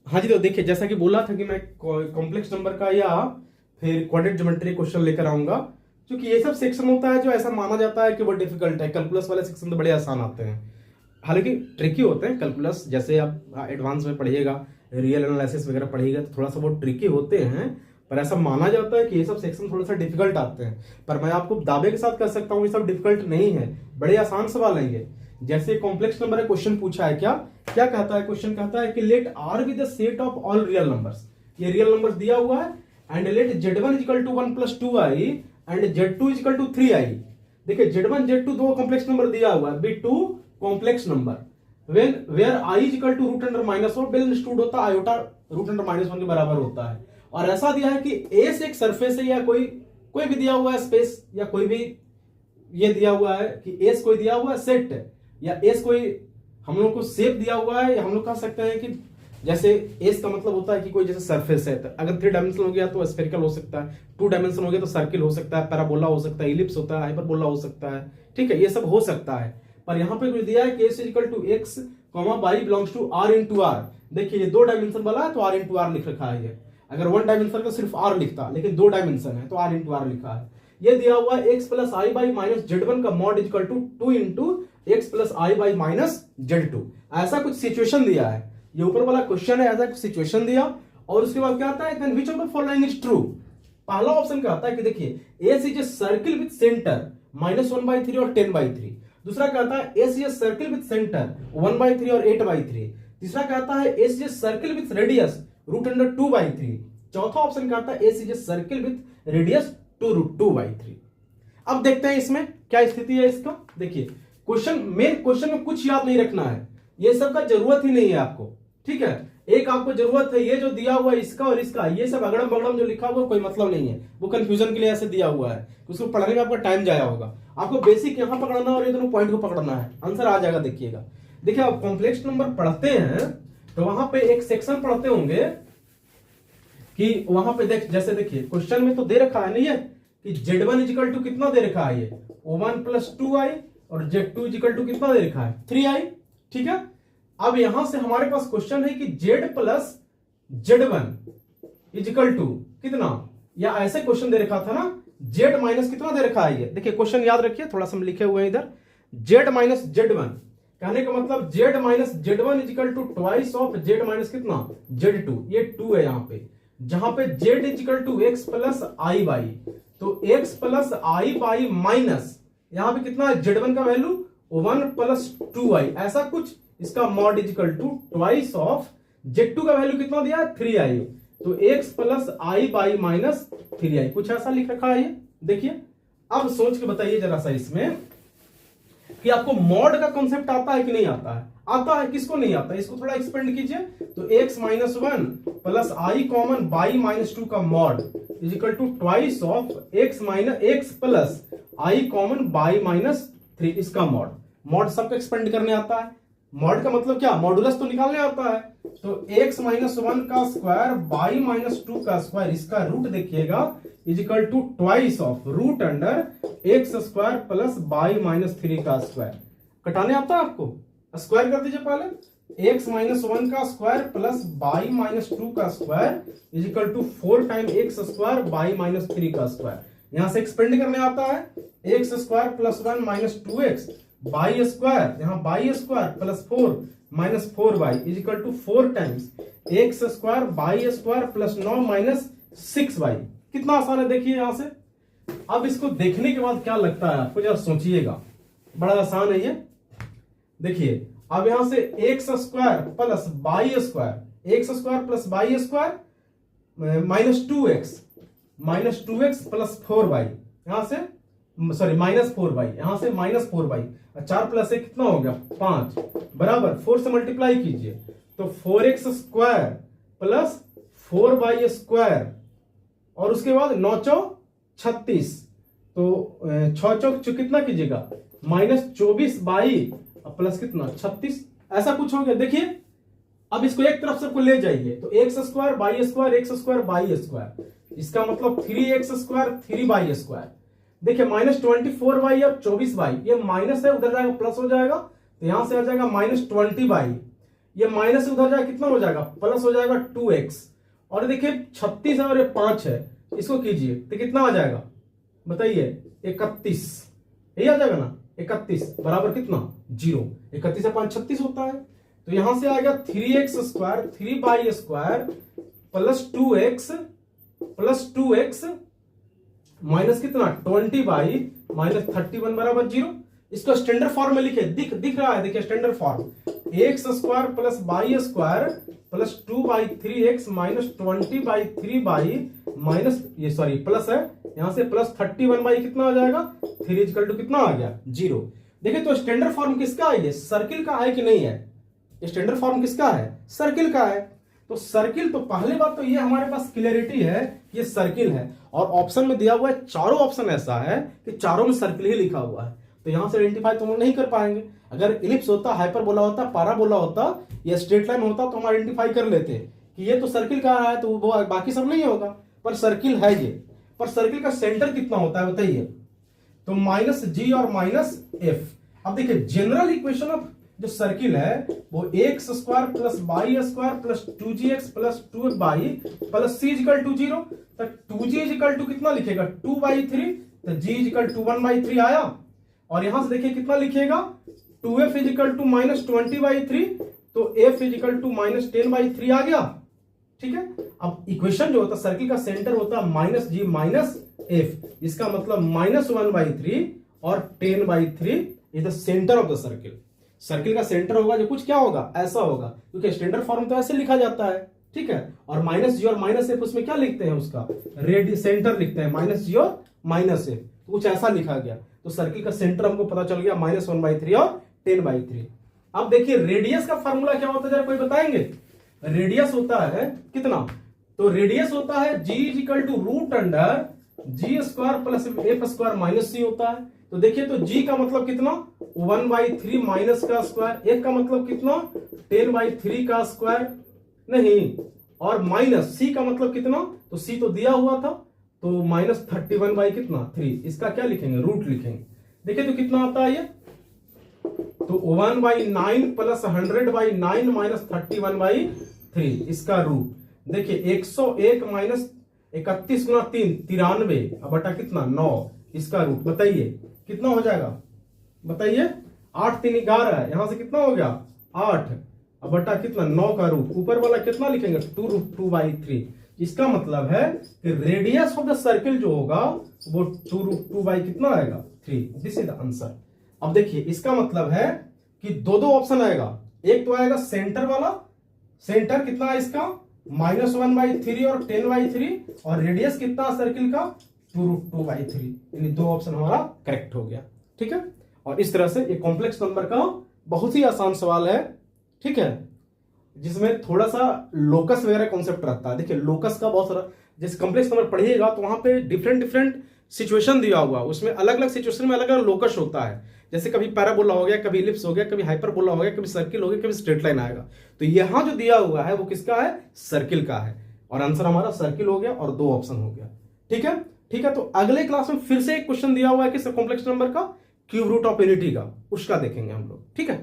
हाँ जी, तो देखिए जैसा कि बोला था कि मैं कॉम्प्लेक्स नंबर का या फिर क्वाड्रेटिक ज्योमेट्री क्वेश्चन लेकर आऊंगा, क्योंकि ये सब सेक्शन होता है जो ऐसा माना जाता है कि वो डिफिकल्ट है। कैलकुलस वाले सेक्शन तो बड़े आसान आते हैं, हालांकि ट्रिकी होते हैं कैलकुलस। जैसे आप एडवांस में पढ़िएगा, रियल एनालिसिस वगैरह पढ़िएगा तो थोड़ा सा वो ट्रिकी होते हैं, पर ऐसा माना जाता है कि ये सब सेक्शन थोड़ा सा डिफिकल्ट आते हैं। पर मैं आपको दावे के साथ कह सकता हूँ ये सब डिफिकल्ट नहीं है, बड़े आसान सवाल है ये। जैसे कॉम्प्लेक्स नंबर है, क्वेश्चन पूछा है क्या क्या कहता है, क्वेश्चन कहता है कि let R be the set of all real numbers. ये रियल नंबर्स दिया हुआ है, and let z1 equal to 1 plus 2i and z2 equal to 3i। देखिए z1 z2 दो कॉम्प्लेक्स नंबर दिया हुआ है, be two complex number when where i equal to root under minus one, बेल इंस्टीट्यूट होता है iota root under minus one के बराबर होता है। और ऐसा दिया है कि एस एक सरफेस है, या कोई कोई भी दिया हुआ है स्पेस, या कोई भी ये दिया हुआ है कि एस कोई दिया हुआ है सेट है, या एस कोई हम लोग को शेप दिया हुआ है, या हम लोग कह सकते हैं कि जैसे एस का मतलब होता है कि कोई जैसे सरफेस है। तो अगर 3 डायमेंशन हो गया तो स्फेरिकल हो सकता है, 2 डायमेंशन हो गया तो सर्किल हो सकता है, पैराबोला हो सकता है, इलिप्स होता है, हाइपरबोला हो सकता है। ठीक है, ये सब हो सकता है। पर यहाँ पे कुछ दिया है कि S equal to x comma y belongs to R into R. देखिए ये 2 डायमेंशन वाला है तो आर इंटू आर लिख रखा है। ये अगर 1 डायमेंशन का सिर्फ आर लिखता, लेकिन 2 डायमेंशन है तो आर इंटू आर लिखा है। ये दिया हुआ है x plus i by minus z one का mod equal to 2 into x plus i by minus z two. ऐसा कुछ सिचुएशन दिया है, ये ऊपर वाला क्वेश्चन है, ऐसा कुछ सिचुएशन दिया। और उसके बाद क्या आता है, then which of the following is true. पहला ऑप्शन क्या आता है कि देखिए S is a circle with centre -1/3 और 10/3। दूसरा कहता है S is a circle with centre 1/3 और 8/3। तीसरा कहता है S is a circle with radius root under 2/3। चौथा ऑप्शन कहता है S is a circle with radius 2√2/3। अब देखते हैं इसमें क्या स्थिति है इसका। देखिए क्वेश्चन मेन क्वेश्चन में कुछ याद नहीं रखना है, ये सब का जरूरत ही नहीं है आपको। ठीक है, एक आपको जरूरत है ये जो दिया हुआ है इसका और इसका, ये सब अगड़म बगड़म जो लिखा हुआ है कोई मतलब नहीं है, वो कंफ्यूजन के लिए ऐसे दिया हुआ है, उसको पढ़ने में आपका टाइम जाया होगा। आपको बेसिक यहां पकड़ना और ये दोनों पॉइंट को पकड़ना है, आंसर आ जाएगा। देखिएगा, देखिए आप कॉम्प्लेक्स नंबर पढ़ते हैं तो वहां पे एक सेक्शन पढ़ते होंगे कि वहां पे जैसे देखिए क्वेश्चन में तो दे रखा है नहीं है कि z1 इक्वल टू कितना दे रखा है, ये 1 प्लस 2i और z2 इक्वल टू कितना दे रखा है 3i। ठीक है, अब यहां से हमारे पास क्वेश्चन है कि z plus z1 equal to कितना, या ऐसे क्वेश्चन दे रखा था ना z माइनस कितना दे रखा है। ये देखिए क्वेश्चन याद रखिए, थोड़ा सा लिखे हुए हैं इधर, z माइनस z1 कहने का मतलब z minus z1 equal to twice of z minus कितना z2। ये 2 है यहाँ पे, जहां पे z equal to x plus i y, तो x plus i by minus यहां पे कितना है z1 का वैल्यू 1 प्लस 2i, ऐसा कुछ। इसका mod equal to twice of z2 का वैल्यू कितना दिया है 3i, तो x plus i by minus 3i, कुछ ऐसा लिख रखा है ये। देखिए अब सोच के बताइए जरा सा इसमें कि आपको मॉड का कॉन्सेप्ट आता है कि नहीं आता है। आता है, किसको नहीं आता है, इसको थोड़ा एक्सपेंड कीजिए। तो x minus 1 plus i common y minus 2 का mod is equal to twice of x plus i common y minus 3, इसका मॉड। मॉड सबको एक्सपेंड करने आता है। मॉड का मतलब क्या, मॉडुलस तो निकालने आता है। तो x माइनस 1 का स्क्वायर बाई माइनस 2 का स्क्वायर, इसका रूट देखिएगा is equal to twice of root under x square plus y minus 3 का स्क्वायर। कटाने आता है आपको, स्क्वायर कर दीजिए पहले। x माइनस 1 का स्क्वायर प्लस बाई माइनस 2 का square is equal to 4 time x square by minus 3 का स्क्वायर। यहां से एक्सपेंड करने आता है, x square plus 1 minus 2x by square, यहां by square plus 4 minus 4y is equal to 4 times x square by square plus 9 minus 6y। कितना आसान है देखिए यहां से। अब इसको देखने के बाद क्या लगता है आपको, जरा सोचिएगा, बड़ा आसान है ये। देखिए अब यहां से x square plus by square, x square plus by square minus 2x plus 4y, यहां से सॉरी माइनस 4y, यहां से माइनस 4y, 4 प्लस 1 कितना हो गया 5, बराबर 4 से मल्टीप्लाई कीजिए तो 4x square plus 4y square, और उसके बाद 9 चौक 36, तो 6 चौक कितना कीजिएगा माइनस 24 बाई प्लस कितना 36, ऐसा कुछ हो गया। देखिए अब इसको एक तरफ से ले जाइए तो x square by square, x square by square, इसका मतलब 3x स्क्वायर 3y स्क्वायर। देखिए माइनस 24y और 24y, ये माइनस है उधर जाएगा प्लस हो जाएगा, तो यहां से आ जाएगा माइनस 20y, ये माइनस से उधर जाए कितना हो जाएगा, प्लस हो जाएगा 2x। और देखिए 36 है और ये 5 है, इसको कीजिए तो कितना आ जाएगा बताइए, 31। यही आ जाएगा ना, 31 बराबर कितना 0। 31 से 5 36 होता है। तो यहां से आ गया 3x square 3y square plus 2x minus कितना 20y माइनस 31 बराबर 0। इसको स्टैंडर्ड फॉर्म में लिखे, दिख रहा है, देखिए standard form x square plus y square plus 2/3x minus 20/3y minus ये सॉरी प्लस है यहां से प्लस 31y कितना आ जाएगा 3 इक्वल टू कितना आ गया 0। देखिए तो स्टैंडर्ड फॉर्म किसका है, ये सर्किल का है कि नहीं है, स्टैंडर्ड फॉर्म किसका है, सर्किल का है। तो सर्किल, तो पहली बात तो ये हमारे पास क्लियरिटी है ये सर्किल है, और ऑप्शन में दिया हुआ है चारों ऑप्शन ऐसा है कि चारों में सर्किल ही लिखा हुआ है, तो यहां से आइडेंटिफाई तुम लोग नहीं कर पाएंगे। अगर इलिप्स होता, हाइपरबोला होता, पाराबोला होता या स्ट्रेट लाइन होता तो हम आइडेंटिफाई कर लेते कि ये तो सर्किल का है, तो वो बाकी सब नहीं होगा, पर सर्किल है ये। पर सर्किल का सेंटर कितना होता है बताइए, तो माइनस जी और माइनस एफ। अब देखिए जनरल इक्वेशन ऑफ जो सर्किल है वो x square plus y square plus 2gx plus 2y plus c equal to 0। तो 2g इक्वल टू कितना लिखेगा 2/3, तो g इक्वल टू 1/3 आया। और यहां से देखिए कितना लिखेगा 2f इक्वल टू माइनस 20/3, तो f इक्वल टू माइनस 10/3 आ गया। ठीक है, अब इक्वेशन जो होता है सर्किल का सेंटर होता है माइनस जी माइनस एफ, इसका मतलब माइनस 1/3 और 10/3 is the centre of the circle. Circle का सेंटर होगा जो कुछ क्या होगा ऐसा होगा, क्योंकि स्टैंडर्ड फॉर्म तो ऐसे लिखा जाता है। ठीक है, और माइनस जी और माइनस एफ उसमें क्या लिखते हैं, उसका रेड सेंटर लिखते हैं, माइनस जी और माइनस एफ, तो कुछ ऐसा लिखा गया। तो सर्किल का सेंटर हमको पता चल गया माइनस 1/3 और 10/3। अब देखिए रेडियस का फॉर्मूला क्या होता है जरा कोई बताएंगे। रेडियस होता है कितना, तो रेडियस होता है g equal to root under g square plus f square minus c होता है। तो देखिए तो g का मतलब कितना 1/3 माइनस का स्क्वायर, f का मतलब कितना 10/3 का स्क्वायर नहीं, और माइनस c का मतलब कितना, तो c तो दिया हुआ था, तो माइनस 31 कितना 3, इसका क्या लिखेंगे रूट लिखेंगे। देखिए तो कितना आता है ये, तो 1/9 प्लस 100/9 माइनस 31/3 इसका रूट। देखिए 101 माइनस 31 गुना 3 93 बटा कितना 9 इसका रूट। बताइए कितना हो जाएगा, बताइए 8 3 11, यहां से कितना हो गया 8 बटा कितना 9 का रूट, ऊपर वाला कितना लिखेंगे 2√2/3। इसका मतलब है कि रेडियस ऑफ द सर्किल जो होगा वो 2√2 कितना आएगा 3। This is the answer. अब देखिए इसका मतलब है कि दो ऑप्शन आएगा, एक तो आएगा सेंटर वाला, सेंटर कितना है इसका माइनस 1/3 और 10/3, और रेडियस कितना सर्किल का 2√2/3, यानी दो ऑप्शन हमारा करेक्ट हो गया। ठीक है, और इस तरह से ये कॉम्प्लेक्स नंबर का बहुत ही आसान सवाल है। ठीक है, जिसमें थोड़ा सा लोकस वगैरह कॉन्सेप्ट रहता है। देखिए लोकस का बहुत सारा, जैसे कॉम्प्लेक्स नंबर पढ़िएगा तो वहां पे डिफरेंट सिचुएशन दिया हुआ, उसमें अलग अलग सिचुएशन में अलग अलग लोकस होता है। जैसे कभी पैराबोला हो गया, कभी इलिप्स हो गया, कभी हाइपरबोला हो गया, कभी सर्किल हो गया, कभी स्ट्रेट लाइन आएगा। तो यहां जो दिया हुआ है वो किसका है, सर्किल का है, और आंसर हमारा सर्किल हो गया और दो ऑप्शन हो गया। ठीक है, ठीक है, तो अगले क्लास में फिर से एक क्वेश्चन दिया हुआ है कि कॉम्प्लेक्स नंबर का क्यूब रूट ऑफ यूनिटी का, उसका देखेंगे हम लोग। ठीक है।